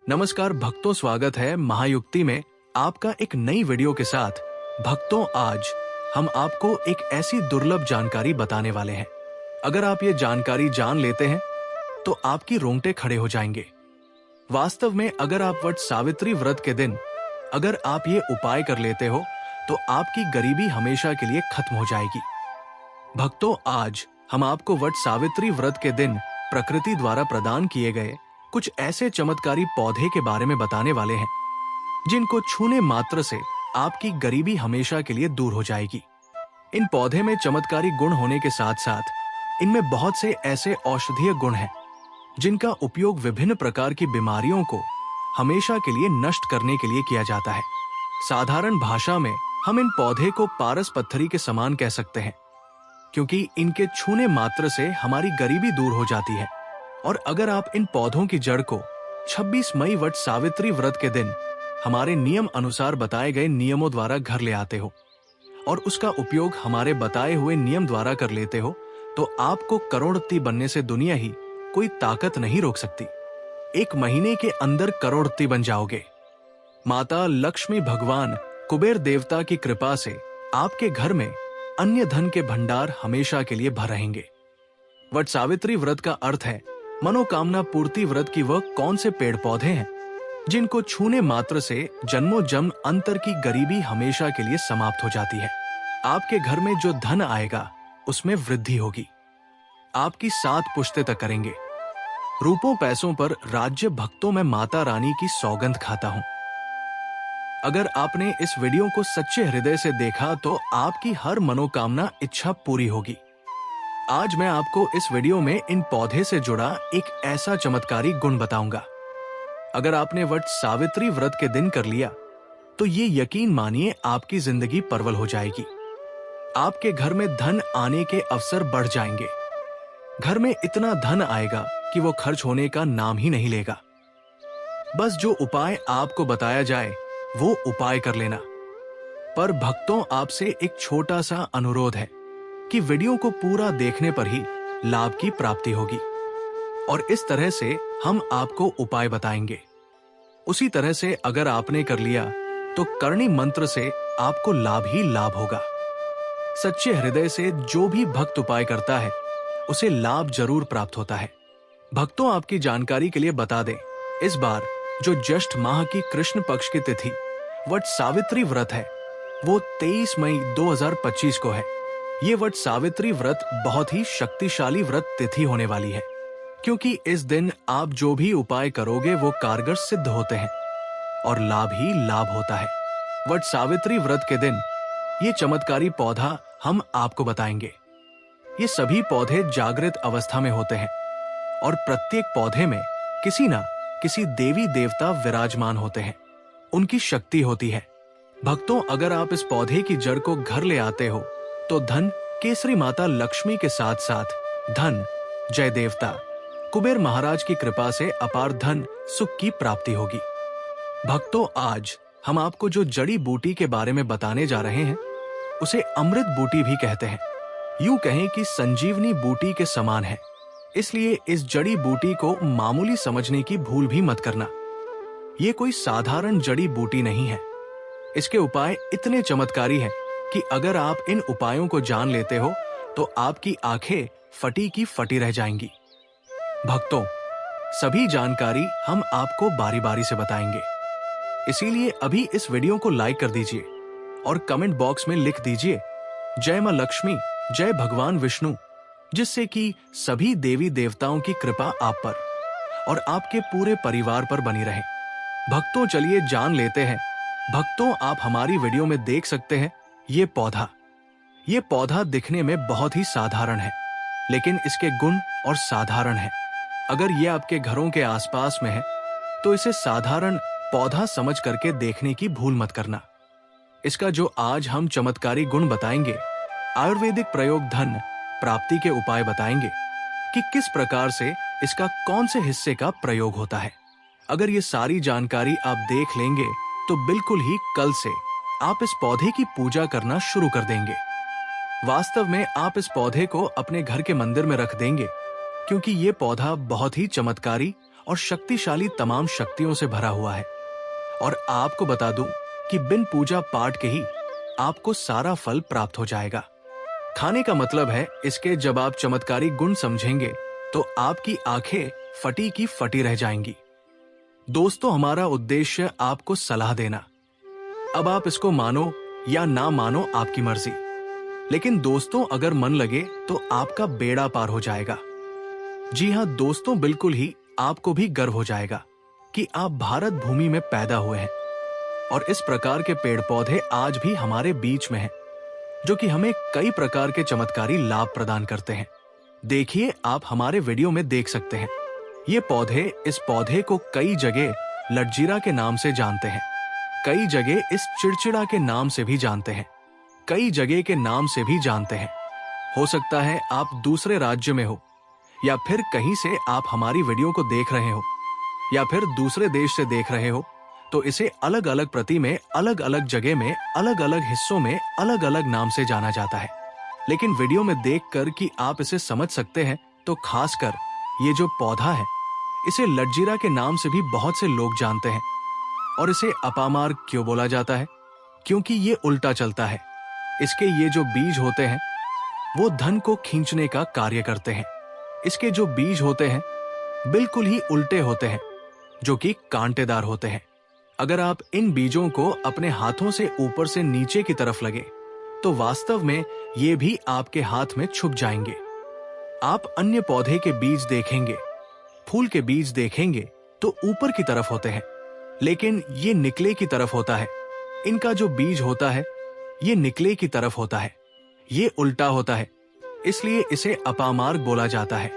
नमस्कार भक्तों, स्वागत है महायुक्ति में आपका एक नई वीडियो के साथ। भक्तों, आज हम आपको एक ऐसी दुर्लभ जानकारी बताने वाले हैं। अगर आप ये जानकारी जान लेते हैं तो आपकी रोंगटे खड़े हो जाएंगे। वास्तव में अगर आप वट सावित्री व्रत के दिन अगर आप ये उपाय कर लेते हो तो आपकी गरीबी हमेशा के लिए खत्म हो जाएगी। भक्तों, आज हम आपको वट सावित्री व्रत के दिन प्रकृति द्वारा प्रदान किए गए कुछ ऐसे चमत्कारी पौधे के बारे में बताने वाले हैं जिनको छूने मात्र से आपकी गरीबी हमेशा के लिए दूर हो जाएगी। इन पौधे में चमत्कारी गुण होने के साथ साथ इनमें बहुत से ऐसे औषधीय गुण हैं जिनका उपयोग विभिन्न प्रकार की बीमारियों को हमेशा के लिए नष्ट करने के लिए किया जाता है। साधारण भाषा में हम इन पौधे को पारस पत्थरी के समान कह सकते हैं, क्योंकि इनके छूने मात्र से हमारी गरीबी दूर हो जाती है। और अगर आप इन पौधों की जड़ को 26 मई वट सावित्री व्रत के दिन हमारे नियम अनुसार बताए गए नियमों द्वारा घर ले आते हो और उसका उपयोग हमारे बताए हुए नियम द्वारा कर लेते हो तो आपको करोड़पति बनने से दुनिया ही कोई ताकत नहीं रोक सकती। 1 महीने के अंदर करोड़पति बन जाओगे। माता लक्ष्मी भगवान कुबेर देवता की कृपा से आपके घर में अन्य धन के भंडार हमेशा के लिए भर रहेंगे। वट सावित्री व्रत का अर्थ है मनोकामना पूर्ति व्रत की वह कौन से पेड़ पौधे हैं जिनको छूने मात्र से जन्मों जन्म अंतर की गरीबी हमेशा के लिए समाप्त हो जाती है। आपके घर में जो धन आएगा उसमें वृद्धि होगी। आपकी 7 पुश्तें तक करेंगे। रूपों पैसों पर राज्य भक्तों में माता रानी की सौगंध खाता हूं। अगर आपने इस वीडियो को सच्चे हृदय से देखा तो आपकी हर मनोकामना इच्छा पूरी होगी। आज मैं आपको इस वीडियो में इन पौधे से जुड़ा एक ऐसा चमत्कारी गुण बताऊंगा। अगर आपने वट सावित्री व्रत के दिन कर लिया तो ये यकीन मानिए आपकी जिंदगी परवल हो जाएगी। आपके घर में धन आने के अवसर बढ़ जाएंगे। घर में इतना धन आएगा कि वो खर्च होने का नाम ही नहीं लेगा। बस जो उपाय आपको बताया जाए वो उपाय कर लेना। पर भक्तों, आपसे एक छोटा सा अनुरोध है कि वीडियो को पूरा देखने पर ही लाभ की प्राप्ति होगी और इस तरह से हम आपको उपाय बताएंगे। उसी तरह से अगर आपने कर लिया तो करणी मंत्र से आपको लाभ ही लाभ होगा। सच्चे हृदय से जो भी भक्त उपाय करता है उसे लाभ जरूर प्राप्त होता है। भक्तों, आपकी जानकारी के लिए बता दें, इस बार जो ज्येष्ठ माह की कृष्ण पक्ष की तिथि वट सावित्री व्रत है वो 23 मई 2025 को है। ये वट सावित्री व्रत बहुत ही शक्तिशाली व्रत तिथि होने वाली है, क्योंकि इस दिन आप जो भी उपाय करोगे वो कारगर सिद्ध होते हैं और लाभ ही लाभ होता है। वट सावित्री व्रत के दिन ये चमत्कारी पौधा हम आपको बताएंगे। ये सभी पौधे जागृत अवस्था में होते हैं और प्रत्येक पौधे में किसी ना किसी देवी देवता विराजमान होते हैं, उनकी शक्ति होती है। भक्तों, अगर आप इस पौधे की जड़ को घर ले आते हो तो धन केसरी माता लक्ष्मी के साथ साथ धन, जय देवता, कुबेर महाराज की कृपा से अपार धन सुख की प्राप्ति होगी। भक्तों, आज हम आपको जो जड़ी बूटी के बारे में बताने जा रहे हैं उसे अमृत बूटी भी कहते हैं। यूं कहें कि संजीवनी बूटी के समान है। इसलिए इस जड़ी बूटी को मामूली समझने की भूल भी मत करना। ये कोई साधारण जड़ी बूटी नहीं है। इसके उपाय इतने चमत्कारी हैं कि अगर आप इन उपायों को जान लेते हो तो आपकी आंखें फटी की फटी रह जाएंगी। भक्तों, सभी जानकारी हम आपको बारी बारी से बताएंगे, इसीलिए अभी इस वीडियो को लाइक कर दीजिए और कमेंट बॉक्स में लिख दीजिए जय मां लक्ष्मी, जय भगवान विष्णु, जिससे कि सभी देवी देवताओं की कृपा आप पर और आपके पूरे परिवार पर बनी रहे। भक्तों, चलिए जान लेते हैं। भक्तों, आप हमारी वीडियो में देख सकते हैं ये पौधा दिखने में बहुत ही साधारण है, लेकिन इसके गुण और साधारण है। अगर ये आपके घरों के आसपास में है तो इसे साधारण पौधा समझ करके देखने की भूल मत करना। इसका जो आज हम चमत्कारी गुण बताएंगे, आयुर्वेदिक प्रयोग धन प्राप्ति के उपाय बताएंगे कि किस प्रकार से इसका कौन से हिस्से का प्रयोग होता है। अगर ये सारी जानकारी आप देख लेंगे तो बिल्कुल ही कल से आप इस पौधे की पूजा करना शुरू कर देंगे। वास्तव में आप इस पौधे को अपने घर के मंदिर में रख देंगे, क्योंकि ये पौधा बहुत ही चमत्कारी और शक्तिशाली तमाम शक्तियों से भरा हुआ है। और आपको बता दूं कि बिन पूजा पाठ के ही आपको सारा फल प्राप्त हो जाएगा। खाने का मतलब है इसके जब आप चमत्कारी गुण समझेंगे तो आपकी आंखें फटी की फटी रह जाएंगी। दोस्तों, हमारा उद्देश्य आपको सलाह देना। अब आप इसको मानो या ना मानो, आपकी मर्जी। लेकिन दोस्तों, अगर मन लगे तो आपका बेड़ा पार हो जाएगा। जी हां दोस्तों, बिल्कुल ही आपको भी गर्व हो जाएगा कि आप भारत भूमि में पैदा हुए हैं और इस प्रकार के पेड़ पौधे आज भी हमारे बीच में हैं, जो कि हमें कई प्रकार के चमत्कारी लाभ प्रदान करते हैं। देखिए, आप हमारे वीडियो में देख सकते हैं। ये पौधे, इस पौधे को कई जगह लटजीरा के नाम से जानते हैं, कई जगह इस चिड़चिड़ा के नाम से भी जानते हैं, कई जगह के नाम से भी जानते हैं। हो सकता है आप दूसरे राज्य में हो या फिर कहीं से आप हमारी वीडियो को देख रहे हो या फिर दूसरे देश से देख रहे हो, तो इसे अलग अलग प्रति में, अलग अलग जगह में, अलग अलग हिस्सों में अलग अलग नाम से जाना जाता है। लेकिन वीडियो में देखकर कि आप इसे समझ सकते हैं, तो खासकर ये जो पौधा है, इसे लटजीरा के नाम से भी बहुत से लोग जानते हैं। और इसे अपामार्ग क्यों बोला जाता है? क्योंकि ये उल्टा चलता है। इसके ये जो बीज होते हैं वो धन को खींचने का कार्य करते हैं। इसके जो बीज होते हैं बिल्कुल ही उल्टे होते हैं, जो कि कांटेदार होते हैं। अगर आप इन बीजों को अपने हाथों से ऊपर से नीचे की तरफ लगे तो वास्तव में ये भी आपके हाथ में छुप जाएंगे। आप अन्य पौधे के बीज देखेंगे, फूल के बीज देखेंगे तो ऊपर की तरफ होते हैं, लेकिन ये निकले की तरफ होता है। इनका जो बीज होता है ये निकले की तरफ होता है, ये उल्टा होता है, इसलिए इसे अपामार्ग बोला जाता है।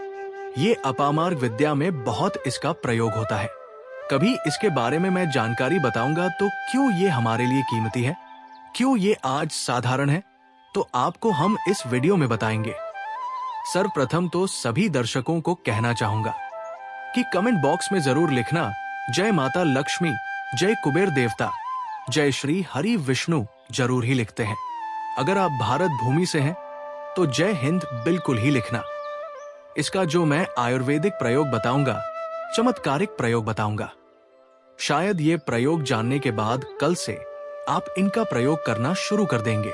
ये अपामार्ग विद्या में बहुत इसका प्रयोग होता है। कभी इसके बारे में मैं जानकारी बताऊंगा। तो क्यों ये हमारे लिए कीमती है, क्यों ये आज साधारण है, तो आपको हम इस वीडियो में बताएंगे। सर्वप्रथम तो सभी दर्शकों को कहना चाहूंगा कि कमेंट बॉक्स में जरूर लिखना जय माता लक्ष्मी, जय कुबेर देवता, जय श्री हरि विष्णु जरूर ही लिखते हैं। अगर आप भारत भूमि से हैं तो जय हिंद बिल्कुल ही लिखना। इसका जो मैं आयुर्वेदिक प्रयोग बताऊंगा, चमत्कारिक प्रयोग बताऊंगा, शायद ये प्रयोग जानने के बाद कल से आप इनका प्रयोग करना शुरू कर देंगे।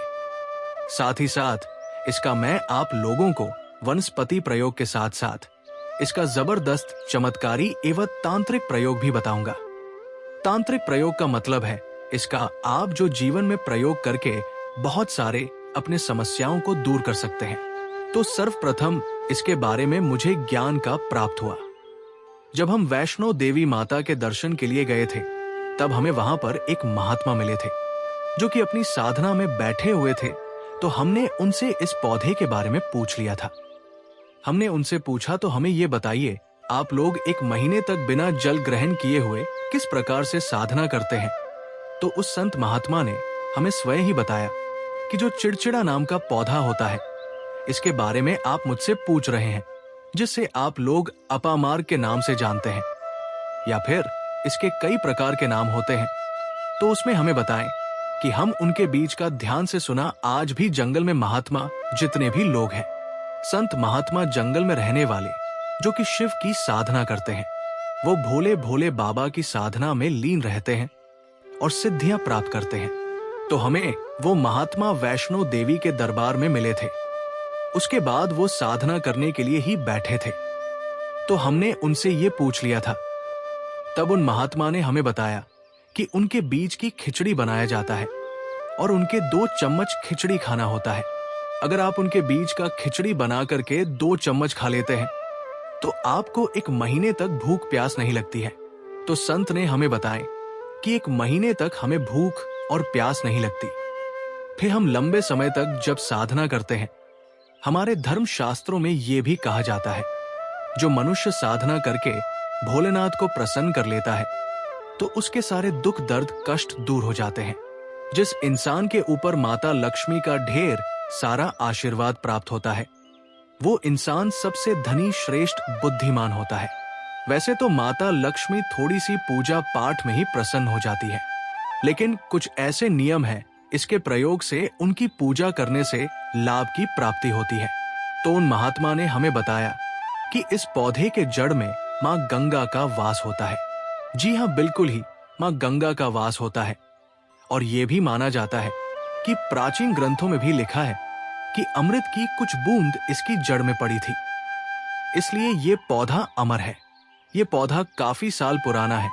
साथ ही साथ इसका मैं आप लोगों को वनस्पति प्रयोग के साथ साथ इसका जबरदस्त चमत्कारी एवं तांत्रिक प्रयोग भी बताऊंगा। तांत्रिक प्रयोग का मतलब है इसका आप जो जीवन में प्रयोग करके बहुत सारे अपने समस्याओं को दूर कर सकते हैं। तो सर्वप्रथम इसके बारे में मुझे ज्ञान का प्राप्त हुआ। जब हम वैष्णो देवी माता के दर्शन के लिए गए थे, तब हमें वहां पर एक महात्मा मिले थे जो कि अपनी साधना में बैठे हुए थे। तो हमने उनसे इस पौधे के बारे में पूछ लिया था। हमने उनसे पूछा, तो हमें ये बताइए, आप लोग 1 महीने तक बिना जल ग्रहण किए हुए किस प्रकार से साधना करते हैं? तो उस संत महात्मा ने हमें स्वयं ही बताया कि जो चिड़चिड़ा नाम का पौधा होता है, इसके बारे में आप मुझसे पूछ रहे हैं, जिससे आप लोग अपामार्ग के नाम से जानते हैं, या फिर इसके कई प्रकार के नाम होते हैं। तो उसमें हमें बताएं कि हम उनके बीज का ध्यान से सुना। आज भी जंगल में महात्मा जितने भी लोग हैं, संत महात्मा जंगल में रहने वाले, जो कि शिव की साधना करते हैं, वो भोले भोले बाबा की साधना में लीन रहते हैं और सिद्धियां प्राप्त करते हैं। तो हमें वो महात्मा वैष्णो देवी के दरबार में मिले थे। उसके बाद वो साधना करने के लिए ही बैठे थे। तो हमने उनसे ये पूछ लिया था। तब उन महात्मा ने हमें बताया कि उनके बीज की खिचड़ी बनाया जाता है और उनके 2 चम्मच खिचड़ी खाना होता है। अगर आप उनके बीज का खिचड़ी बना करके 2 चम्मच खा लेते हैं तो आपको 1 महीने तक भूख प्यास नहीं लगती है। तो संत ने हमें बताया कि 1 महीने तक हमें भूख और प्यास नहीं लगती। फिर हम लंबे समय तक जब साधना करते हैं, हमारे धर्म शास्त्रों में यह भी कहा जाता है, जो मनुष्य साधना करके भोलेनाथ को प्रसन्न कर लेता है तो उसके सारे दुख दर्द कष्ट दूर हो जाते हैं। जिस इंसान के ऊपर माता लक्ष्मी का ढेर सारा आशीर्वाद प्राप्त होता है, वो इंसान सबसे धनी श्रेष्ठ बुद्धिमान होता है। वैसे तो माता लक्ष्मी थोड़ी सी पूजा पाठ में ही प्रसन्न हो जाती है, लेकिन कुछ ऐसे नियम हैं, इसके प्रयोग से उनकी पूजा करने से लाभ की प्राप्ति होती है। तो उन महात्मा ने हमें बताया कि इस पौधे के जड़ में माँ गंगा का वास होता है। जी हाँ, बिल्कुल ही माँ गंगा का वास होता है। और ये भी माना जाता है कि प्राचीन ग्रंथों में भी लिखा है कि अमृत की कुछ बूंद इसकी जड़ में पड़ी थी, इसलिए ये पौधा अमर है। ये पौधा काफी साल पुराना है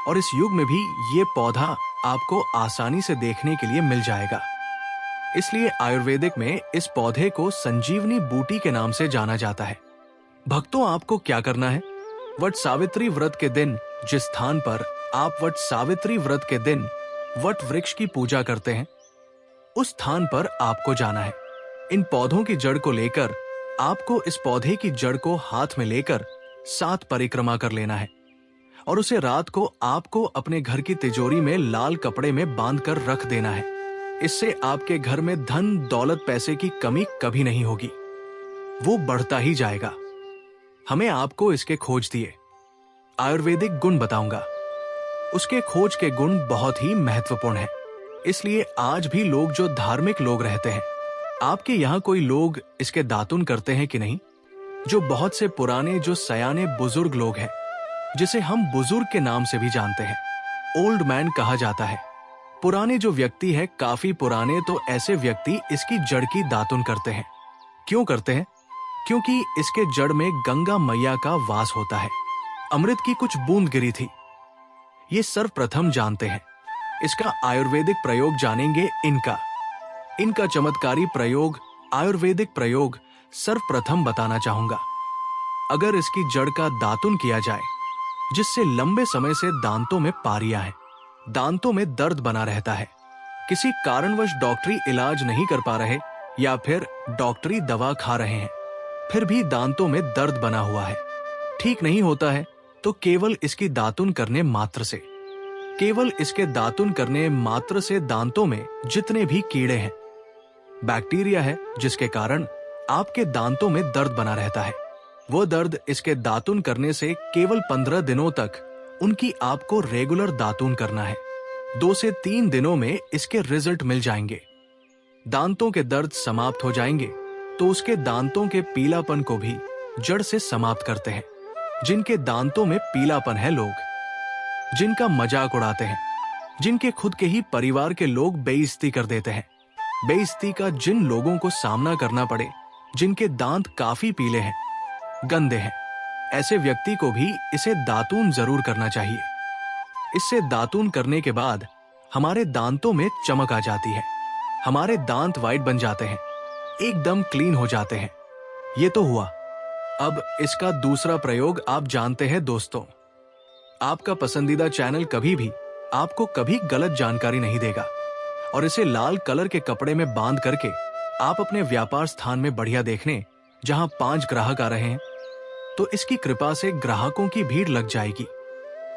और इस युग में भी ये पौधा आपको आसानी से देखने के लिए मिल जाएगा। इसलिए आयुर्वेदिक में इस पौधे को संजीवनी बूटी के नाम से जाना जाता है। भक्तों, आपको क्या करना है? वट सावित्री व्रत के दिन जिस स्थान पर आप वट सावित्री व्रत के दिन वट वृक्ष की पूजा करते हैं, उस स्थान पर आपको जाना है। इन पौधों की जड़ को लेकर आपको इस पौधे की जड़ को हाथ में लेकर 7 परिक्रमा कर लेना है और उसे रात को आपको अपने घर की तिजोरी में लाल कपड़े में बांधकर रख देना है। इससे आपके घर में धन दौलत पैसे की कमी कभी नहीं होगी, वो बढ़ता ही जाएगा। हमें आपको इसके खोज दिए आयुर्वेदिक गुण बताऊंगा। उसके खोज के गुण बहुत ही महत्वपूर्ण हैं। इसलिए आज भी लोग जो धार्मिक लोग रहते हैं, आपके यहाँ कोई लोग इसके दातुन करते हैं कि नहीं? जो बहुत से पुराने जो सयाने बुजुर्ग लोग हैं, जिसे हम बुजुर्ग के नाम से भी जानते हैं, ओल्ड मैन कहा जाता है। पुराने जो व्यक्ति है, काफी पुराने, तो ऐसे व्यक्ति इसकी जड़ की दातुन करते हैं। क्यों करते हैं? क्योंकि इसके जड़ में गंगा मैया का वास होता है। अमृत की कुछ बूंद गिरी थी, ये सर्वप्रथम जानते हैं। इसका आयुर्वेदिक प्रयोग जानेंगे। इनका चमत्कारी प्रयोग, आयुर्वेदिक प्रयोग सर्वप्रथम बताना चाहूंगा। अगर इसकी जड़ का दातुन किया जाए, जिससे लंबे समय से दांतों में पारियां हैं, दांतों में दर्द बना रहता है, किसी कारणवश डॉक्टरी इलाज नहीं कर पा रहे या फिर डॉक्टरी दवा खा रहे हैं, फिर भी दांतों में दर्द बना हुआ है, ठीक नहीं होता है, तो केवल इसकी दातुन करने मात्र से, केवल इसके दातुन करने मात्र से दांतों में जितने भी कीड़े हैं, बैक्टीरिया है, जिसके कारण आपके दांतों में दर्द बना रहता है, वो दर्द इसके दातुन करने से केवल 15 दिनों तक उनकी आपको रेगुलर दातुन करना है। 2 से 3 दिनों में इसके रिजल्ट मिल जाएंगे। दांतों के दर्द समाप्त हो जाएंगे तो उसके दांतों के पीलापन को भी जड़ से समाप्त करते हैं। जिनके दांतों में पीलापन है, लोग जिनका मजाक उड़ाते हैं, जिनके खुद के ही परिवार के लोग बेइज्जती कर देते हैं, बेइज्जती का जिन लोगों को सामना करना पड़े, जिनके दांत काफी पीले हैं, गंदे हैं, ऐसे व्यक्ति को भी इसे दातून जरूर करना चाहिए। इससे दातून करने के बाद हमारे दांतों में चमक आ जाती है, हमारे दांत वाइट बन जाते हैं, एकदम क्लीन हो जाते हैं। ये तो हुआ। अब इसका दूसरा प्रयोग आप जानते हैं दोस्तों। आपका पसंदीदा चैनल कभी भी आपको कभी गलत जानकारी नहीं देगा और इसे लाल कलर के कपड़े में बांध करके आप अपने व्यापार स्थान में बढ़िया देखने, जहां 5 ग्राहक आ रहे हैं, तो इसकी कृपा से ग्राहकों की भीड़ लग जाएगी।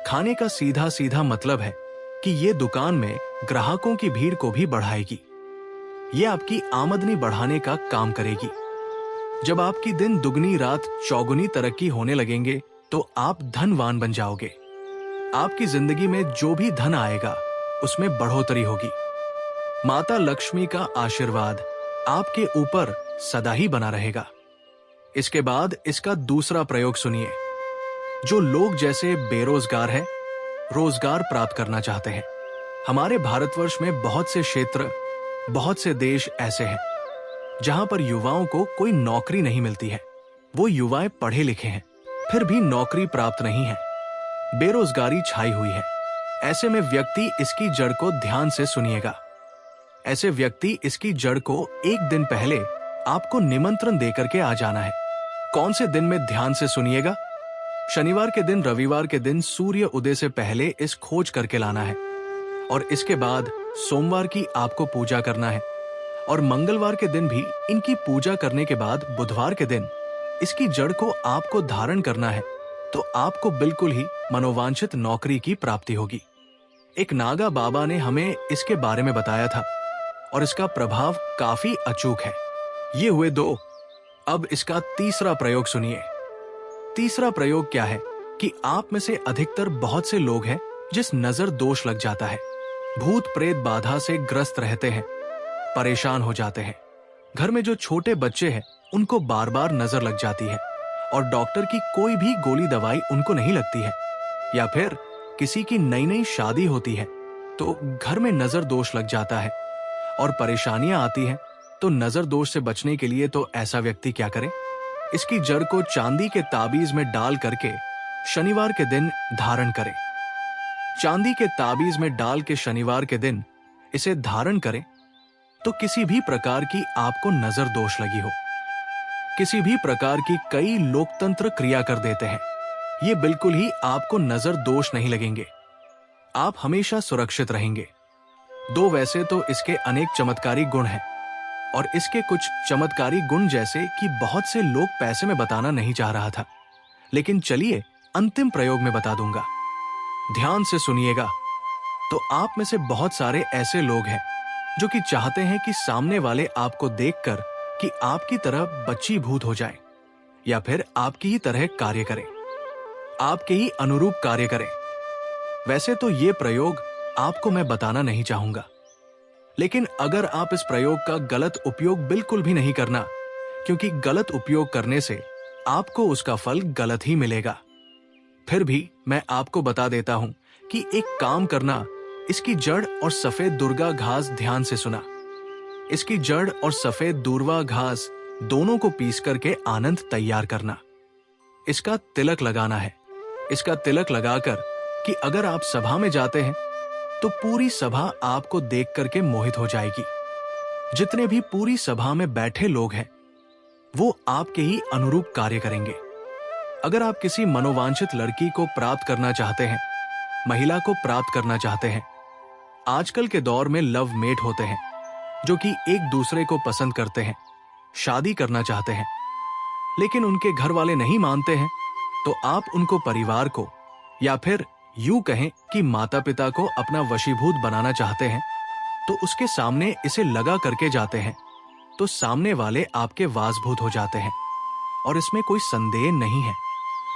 खाने का सीधा सीधा मतलब है कि ये दुकान में ग्राहकों की भीड़ को भी बढ़ाएगी। ये आपकी आमदनी बढ़ाने का काम करेगी। जब आपकी दिन दुगनी रात चौगुनी तरक्की होने लगेंगे तो आप धनवान बन जाओगे। आपकी जिंदगी में जो भी धन आएगा उसमें बढ़ोतरी होगी। माता लक्ष्मी का आशीर्वाद आपके ऊपर सदा ही बना रहेगा। इसके बाद इसका दूसरा प्रयोग सुनिए। जो लोग जैसे बेरोजगार हैं, रोजगार प्राप्त करना चाहते हैं, हमारे भारतवर्ष में बहुत से क्षेत्र, बहुत से देश ऐसे हैं जहां पर युवाओं को कोई नौकरी नहीं मिलती है। वो युवाएं पढ़े लिखे हैं, फिर भी नौकरी प्राप्त नहीं है, बेरोजगारी छाई हुई है। ऐसे में व्यक्ति इसकी जड़ को ध्यान से सुनिएगा। ऐसे व्यक्ति इसकी जड़ को एक दिन पहले आपको निमंत्रण देकर के आ जाना है। कौन से दिन में ध्यान से सुनिएगा? शनिवार के दिन, रविवार के दिन सूर्य उदय से पहले इस खोज करके लाना है और इसके बाद सोमवार की आपको पूजा करना है और मंगलवार के दिन भी इनकी पूजा करने के बाद बुधवार के दिन इसकी जड़ को आपको धारण करना है, तो आपको बिल्कुल ही मनोवांछित नौकरी की प्राप्ति होगी। एक नागा बाबा ने हमें इसके बारे में बताया था और इसका प्रभाव काफी अचूक है। ये हुए 2। अब इसका तीसरा प्रयोग सुनिए। तीसरा प्रयोग क्या है कि आप में से अधिकतर बहुत से लोग हैं जिस नजर दोष लग जाता है, भूत प्रेत बाधा से ग्रस्त रहते हैं, परेशान हो जाते हैं। घर में जो छोटे बच्चे हैं उनको बार बार नजर लग जाती है और डॉक्टर की कोई भी गोली दवाई उनको नहीं लगती है, या फिर किसी की नई नई शादी होती है तो घर में नजर दोष लग जाता है और परेशानियां आती हैं, तो नजर दोष से बचने के लिए तो ऐसा व्यक्ति क्या करे? इसकी जड़ को चांदी के ताबीज में डाल करके शनिवार के दिन धारण करें। चांदी के ताबीज में डाल के शनिवार के दिन इसे धारण करें तो किसी भी प्रकार की आपको नजर दोष लगी हो, किसी भी प्रकार की कई लोकतंत्र क्रिया कर देते हैं, ये बिल्कुल ही आपको नजर दोष नहीं लगेंगे। आप हमेशा सुरक्षित रहेंगे। वैसे तो इसके अनेक चमत्कारी गुण हैं और इसके कुछ चमत्कारी गुण जैसे कि बहुत से लोग पैसे में बताना नहीं चाह रहा था, लेकिन चलिए अंतिम प्रयोग में बता दूंगा। ध्यान से सुनिएगा। तो आप में से बहुत सारे ऐसे लोग हैं जो कि चाहते हैं कि सामने वाले आपको देखकर कि आपकी तरह बच्ची भूत हो जाए या फिर आपकी ही तरह कार्य करें, आपके ही अनुरूप कार्य करें। वैसे तो ये प्रयोग आपको मैं बताना नहीं चाहूंगा, लेकिन अगर आप इस प्रयोग का गलत उपयोग बिल्कुल भी नहीं करना, क्योंकि गलत उपयोग करने से आपको उसका फल गलत ही मिलेगा। फिर भी मैं आपको बता देता हूं कि एक काम करना, इसकी जड़ और सफेद दुर्गा घास ध्यान से सुना। इसकी जड़ और सफेद दूर्वा घास दोनों को पीस करके आनंद तैयार करना। इसका तिलक लगाना है। इसका तिलक लगाकर कि अगर आप सभा में जाते हैं तो पूरी सभा आपको देख करके मोहित हो जाएगी। जितने भी पूरी सभा में बैठे लोग हैं वो आपके ही अनुरूप कार्य करेंगे। अगर आप किसी मनोवांछित लड़की को प्राप्त करना चाहते हैं, महिला को प्राप्त करना चाहते हैं, आजकल के दौर में लव मेट होते हैं जो कि एक दूसरे को पसंद करते हैं, शादी करना चाहते हैं, लेकिन उनके घर वाले नहीं मानते हैं, तो आप उनको परिवार को या फिर यूं कहें कि माता पिता को अपना वशीभूत बनाना चाहते हैं, तो उसके सामने इसे लगा करके जाते हैं तो सामने वाले आपके वासभूत हो जाते हैं और इसमें कोई संदेह नहीं है।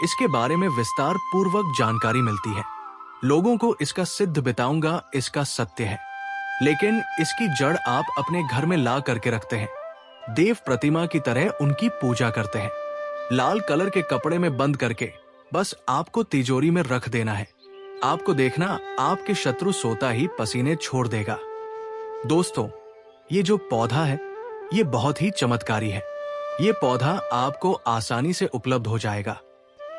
इसके बारे में विस्तार पूर्वक जानकारी मिलती है। लोगों को इसका सिद्ध बताऊंगा, इसका सत्य है। लेकिन इसकी जड़ आप अपने घर में ला करके रखते हैं, देव प्रतिमा की तरह उनकी पूजा करते हैं, लाल कलर के कपड़े में बंद करके बस आपको तिजोरी में रख देना है। आपको देखना, आपके शत्रु सोता ही पसीने छोड़ देगा। दोस्तों, ये जो पौधा है ये बहुत ही चमत्कारी है। ये पौधा आपको आसानी से उपलब्ध हो जाएगा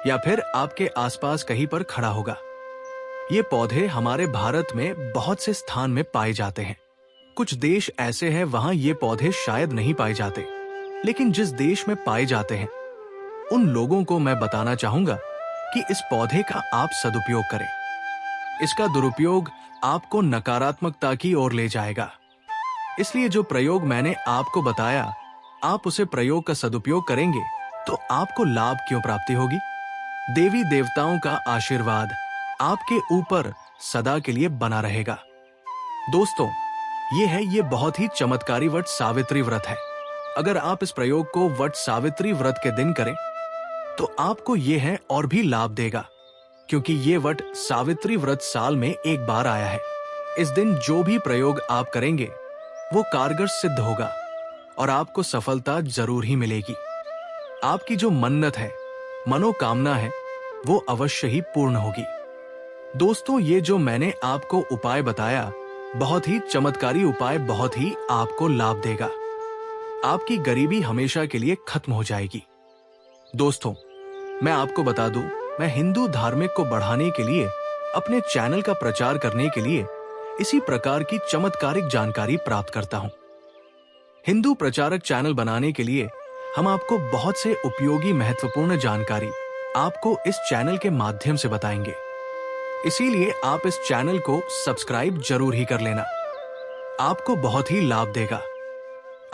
या फिर आपके आसपास कहीं पर खड़ा होगा। ये पौधे हमारे भारत में बहुत से स्थान में पाए जाते हैं। कुछ देश ऐसे हैं वहां ये पौधे शायद नहीं पाए जाते, लेकिन जिस देश में पाए जाते हैं उन लोगों को मैं बताना चाहूंगा कि इस पौधे का आप सदुपयोग करें। इसका दुरुपयोग आपको नकारात्मकता की ओर ले जाएगा। इसलिए जो प्रयोग मैंने आपको बताया, आप उसे प्रयोग का सदुपयोग करेंगे तो आपको लाभ क्यों प्राप्ति होगी। देवी देवताओं का आशीर्वाद आपके ऊपर सदा के लिए बना रहेगा। दोस्तों, ये बहुत ही चमत्कारी वट सावित्री व्रत है। अगर आप इस प्रयोग को वट सावित्री व्रत के दिन करें तो आपको ये है और भी लाभ देगा, क्योंकि ये वट सावित्री व्रत साल में एक बार आया है। इस दिन जो भी प्रयोग आप करेंगे वो कारगर सिद्ध होगा और आपको सफलता जरूर ही मिलेगी। आपकी जो मन्नत है, मनोकामना है, वो अवश्य ही पूर्ण होगी। दोस्तों, ये जो मैंने आपको उपाय बताया, बहुत ही चमत्कारी उपाय, बहुत ही आपको लाभ देगा। आपकी गरीबी हमेशा के लिए खत्म हो जाएगी। दोस्तों, मैं आपको बता दूं, मैं हिंदू धार्मिक को बढ़ाने के लिए, अपने चैनल का प्रचार करने के लिए इसी प्रकार की चमत्कारिक जानकारी प्राप्त करता हूं। हिंदू प्रचारक चैनल बनाने के लिए हम आपको बहुत से उपयोगी महत्वपूर्ण जानकारी आपको इस चैनल के माध्यम से बताएंगे। इसीलिए आप इस चैनल को सब्सक्राइब जरूर ही कर लेना, आपको बहुत ही लाभ देगा।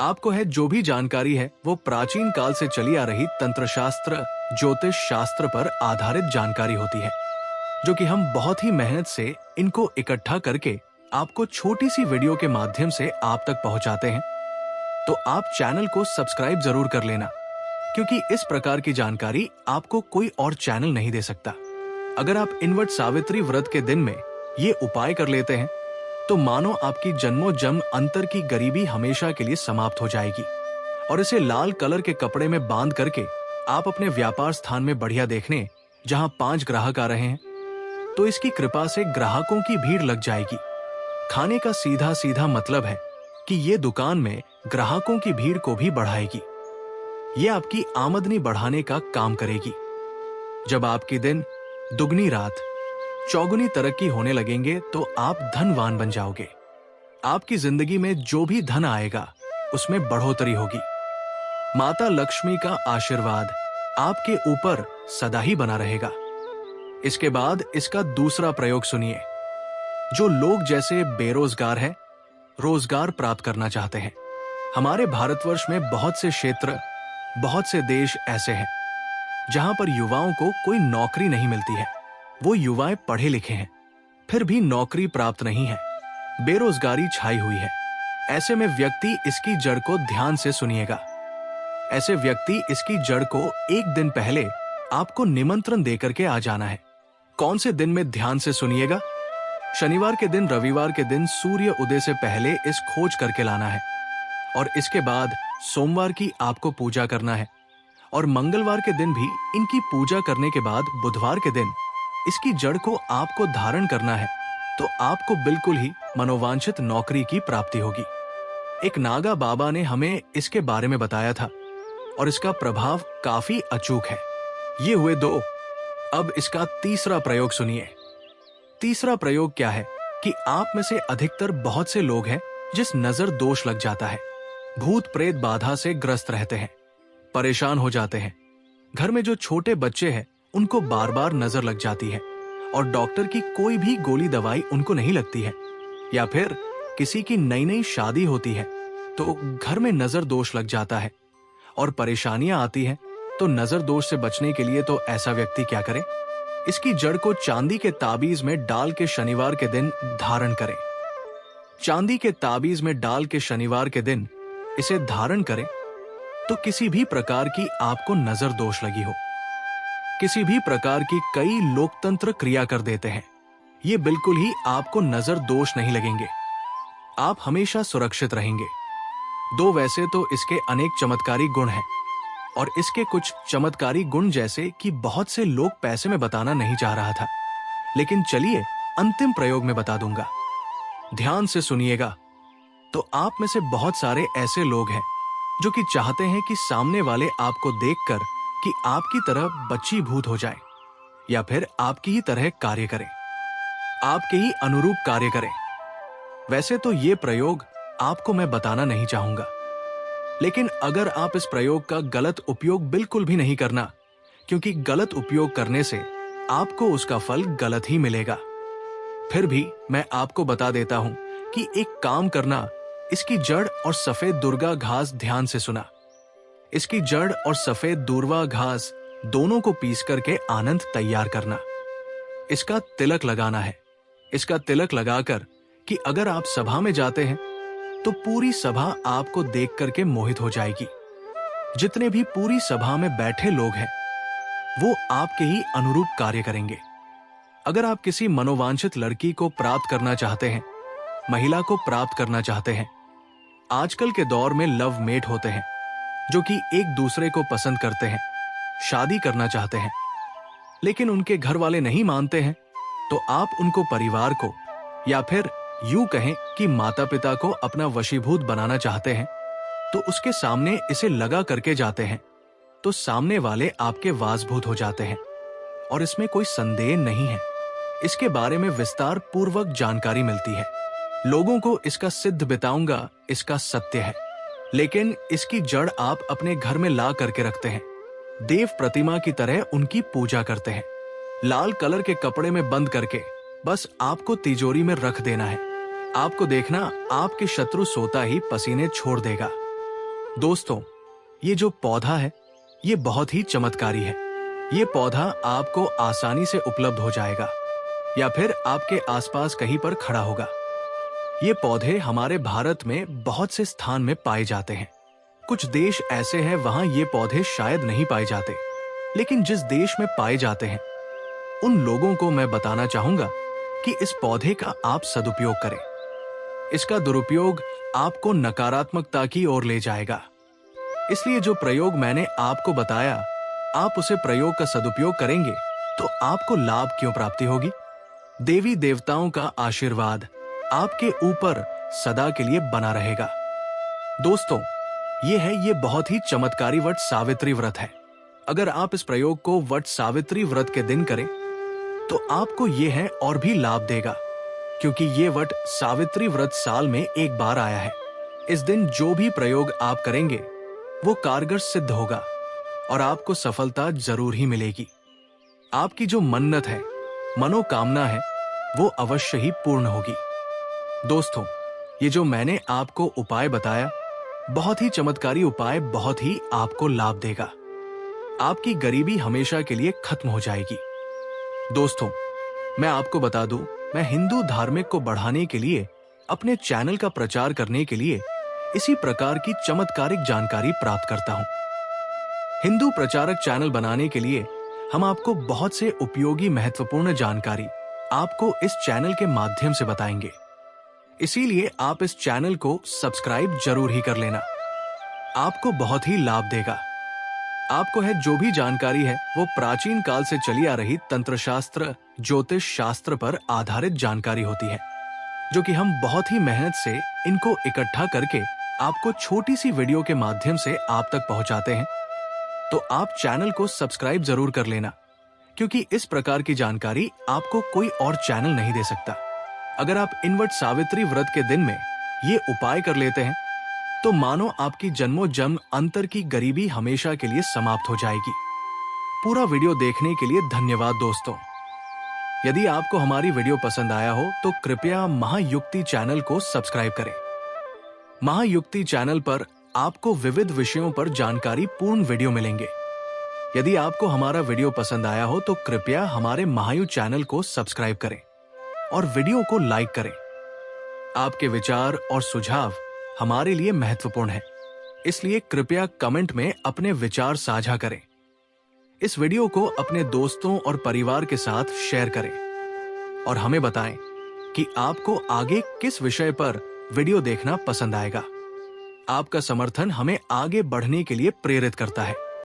आपको है जो भी जानकारी है वो प्राचीन काल से चली आ रही तंत्र शास्त्र, ज्योतिष शास्त्र पर आधारित जानकारी होती है, जो कि हम बहुत ही मेहनत से इनको इकट्ठा करके आपको छोटी सी वीडियो के माध्यम से आप तक पहुंचाते हैं। तो आप चैनल को सब्सक्राइब जरूर कर लेना, क्योंकि इस प्रकार की जानकारी आपको कोई और चैनल नहीं दे सकता। अगर आप इन वट सावित्री व्रत के दिन में ये उपाय कर लेते हैं तो मानो आपकी जन्मों जन्म अंतर की गरीबी हमेशा के लिए समाप्त हो जाएगी। और इसे लाल कलर के कपड़े में बांध करके आप अपने व्यापार स्थान में बढ़िया देखने जहां 5 ग्राहक आ रहे हैं, तो इसकी कृपा से ग्राहकों की भीड़ लग जाएगी। खाने का सीधा सीधा मतलब है कि ये दुकान में ग्राहकों की भीड़ को भी बढ़ाएगी। ये आपकी आमदनी बढ़ाने का काम करेगी। जब आपकी दिन दुगनी रात चौगुनी तरक्की होने लगेंगे तो आप धनवान बन जाओगे। आपकी जिंदगी में जो भी धन आएगा उसमें बढ़ोतरी होगी। माता लक्ष्मी का आशीर्वाद आपके ऊपर सदा ही बना रहेगा। इसके बाद इसका दूसरा प्रयोग सुनिए। जो लोग जैसे बेरोजगार हैं, रोजगार प्राप्त करना चाहते हैं। हमारे भारतवर्ष में बहुत से क्षेत्र, बहुत से देश ऐसे हैं जहां पर युवाओं को कोई नौकरी नहीं मिलती है। वो युवाएं पढ़े लिखे हैं, फिर भी नौकरी प्राप्त नहीं है। बेरोजगारी छाई हुई है। ऐसे में व्यक्ति इसकी जड़ को ध्यान से सुनिएगा। ऐसे व्यक्ति इसकी जड़ को एक दिन पहले आपको निमंत्रण देकर के आ जाना है। कौन से दिन में ध्यान से सुनिएगा? शनिवार के दिन, रविवार के दिन सूर्य उदय से पहले इस खोज करके लाना है, और इसके बाद सोमवार की आपको पूजा करना है, और मंगलवार के दिन भी इनकी पूजा करने के बाद बुधवार के दिन इसकी जड़ को आपको धारण करना है। तो आपको बिल्कुल ही मनोवांछित नौकरी की प्राप्ति होगी। एक नागा बाबा ने हमें इसके बारे में बताया था और इसका प्रभाव काफी अचूक है। ये हुए 2। अब इसका तीसरा प्रयोग सुनिए। तीसरा प्रयोग क्या है कि आप में से अधिकतर बहुत से लोग हैं जिस नजर दोष लग जाता है, भूत प्रेत बाधा से ग्रस्त रहते हैं, परेशान हो जाते हैं। घर में जो छोटे बच्चे हैं उनको बार बार नजर लग जाती है और डॉक्टर की कोई भी गोली दवाई उनको नहीं लगती है। या फिर किसी की नई नई शादी होती है तो घर में नजर दोष लग जाता है और परेशानियां आती हैं। तो नजर दोष से बचने के लिए तो ऐसा व्यक्ति क्या करे? इसकी जड़ को चांदी के ताबीज में डाल के शनिवार के दिन धारण करें। चांदी के ताबीज में डाल के शनिवार के दिन इसे धारण करें तो किसी भी प्रकार की आपको नजर दोष लगी हो, किसी भी प्रकार की कई लोकतंत्र क्रिया कर देते हैं, ये बिल्कुल ही आपको नजर दोष नहीं लगेंगे। आप हमेशा सुरक्षित रहेंगे। वैसे तो इसके अनेक चमत्कारी गुण हैं, और इसके कुछ चमत्कारी गुण जैसे कि बहुत से लोग पैसे में बताना नहीं चाह रहा था, लेकिन चलिए अंतिम प्रयोग में बता दूंगा। ध्यान से सुनिएगा। तो आप में से बहुत सारे ऐसे लोग हैं जो कि चाहते हैं कि सामने वाले आपको देखकर कि आपकी तरह बच्ची भूत हो जाए, या फिर आपकी ही तरह कार्य करें, आपके ही अनुरूप कार्य करें। वैसे तो ये प्रयोग आपको मैं बताना नहीं चाहूंगा, लेकिन अगर आप इस प्रयोग का गलत उपयोग बिल्कुल भी नहीं करना, क्योंकि गलत उपयोग करने से आपको उसका फल गलत ही मिलेगा। फिर भी मैं आपको बता देता हूं कि एक काम करना। इसकी जड़ और सफेद दुर्गा घास ध्यान से सुना। इसकी जड़ और सफेद दूर्वा घास दोनों को पीस करके आनंद तैयार करना। इसका तिलक लगाना है। इसका तिलक लगाकर कि अगर आप सभा में जाते हैं तो पूरी सभा आपको देख करके मोहित हो जाएगी। जितने भी पूरी सभा में बैठे लोग हैं वो आपके ही अनुरूप कार्य करेंगे। अगर आप किसी मनोवांछित लड़की को प्राप्त करना चाहते हैं, महिला को प्राप्त करना चाहते हैं, आजकल के दौर में लव मेट होते हैं जो कि एक दूसरे को पसंद करते हैं, शादी करना चाहते हैं, लेकिन उनके घर वाले नहीं मानते हैं, तो आप उनको परिवार को, या फिर यूं कहें कि माता पिता को अपना वशीभूत बनाना चाहते हैं, तो उसके सामने इसे लगा करके जाते हैं तो सामने वाले आपके वासभूत हो जाते हैं। और इसमें कोई संदेह नहीं है। इसके बारे में विस्तार पूर्वक जानकारी मिलती है। लोगों को इसका सिद्ध बताऊंगा, इसका सत्य है। लेकिन इसकी जड़ आप अपने घर में ला करके रखते हैं, देव प्रतिमा की तरह उनकी पूजा करते हैं, लाल कलर के कपड़े में बंद करके बस आपको तिजोरी में रख देना है। आपको देखना, आपके शत्रु सोता ही पसीने छोड़ देगा। दोस्तों, ये जो पौधा है ये बहुत ही चमत्कारी है। ये पौधा आपको आसानी से उपलब्ध हो जाएगा या फिर आपके आसपास कहीं पर खड़ा होगा। ये पौधे हमारे भारत में बहुत से स्थान में पाए जाते हैं। कुछ देश ऐसे हैं वहां ये पौधे शायद नहीं पाए जाते, लेकिन जिस देश में पाए जाते हैं उन लोगों को मैं बताना चाहूंगा कि इस पौधे का आप सदुपयोग करें। इसका दुरुपयोग आपको नकारात्मकता की ओर ले जाएगा। इसलिए जो प्रयोग मैंने आपको बताया आप उसे प्रयोग का सदुपयोग करेंगे तो आपको लाभ क्यों प्राप्ति होगी? देवी देवताओं का आशीर्वाद आपके ऊपर सदा के लिए बना रहेगा। दोस्तों, ये बहुत ही चमत्कारी वट सावित्री व्रत है। अगर आप इस प्रयोग को वट सावित्री व्रत के दिन करें तो आपको ये है और भी लाभ देगा, क्योंकि ये वट सावित्री व्रत साल में एक बार आया है। इस दिन जो भी प्रयोग आप करेंगे वो कारगर सिद्ध होगा और आपको सफलता जरूर ही मिलेगी। आपकी जो मन्नत है, मनोकामना है, वो अवश्य ही पूर्ण होगी। दोस्तों, ये जो मैंने आपको उपाय बताया, बहुत ही चमत्कारी उपाय बहुत ही आपको लाभ देगा। आपकी गरीबी हमेशा के लिए खत्म हो जाएगी। दोस्तों, मैं आपको बता दूं, मैं हिंदू धार्मिक को बढ़ाने के लिए, अपने चैनल का प्रचार करने के लिए इसी प्रकार की चमत्कारिक जानकारी प्राप्त करता हूं। हिंदू प्रचारक चैनल बनाने के लिए हम आपको बहुत से उपयोगी महत्वपूर्ण जानकारी आपको इस चैनल के माध्यम से बताएंगे। इसीलिए आप इस चैनल को सब्सक्राइब जरूर ही कर लेना। आपको बहुत ही लाभ देगा। आपको है जो भी जानकारी है वो प्राचीन काल से चली आ रही तंत्र शास्त्र, ज्योतिष शास्त्र पर आधारित जानकारी होती है, जो कि हम बहुत ही मेहनत से इनको इकट्ठा करके आपको छोटी सी वीडियो के माध्यम से आप तक पहुंचाते हैं। तो आप चैनल को सब्सक्राइब जरूर कर लेना, क्योंकि इस प्रकार की जानकारी आपको कोई और चैनल नहीं दे सकता। अगर आप इनवट सावित्री व्रत के दिन में ये उपाय कर लेते हैं तो मानो आपकी जन्मों जन्म अंतर की गरीबी हमेशा के लिए समाप्त हो जाएगी। पूरा वीडियो देखने के लिए धन्यवाद दोस्तों। यदि आपको हमारी वीडियो पसंद आया हो तो कृपया महायुक्ति चैनल को सब्सक्राइब करें। महायुक्ति चैनल पर आपको विविध विषयों पर जानकारी पूर्ण वीडियो मिलेंगे। यदि आपको हमारा वीडियो पसंद आया हो तो कृपया हमारे महायु चैनल को सब्सक्राइब करें और वीडियो को लाइक करें। आपके विचार और सुझाव हमारे लिए महत्वपूर्ण है, इसलिए कृपया कमेंट में अपने विचार साझा करें। इस वीडियो को अपने दोस्तों और परिवार के साथ शेयर करें और हमें बताएं कि आपको आगे किस विषय पर वीडियो देखना पसंद आएगा। आपका समर्थन हमें आगे बढ़ने के लिए प्रेरित करता है।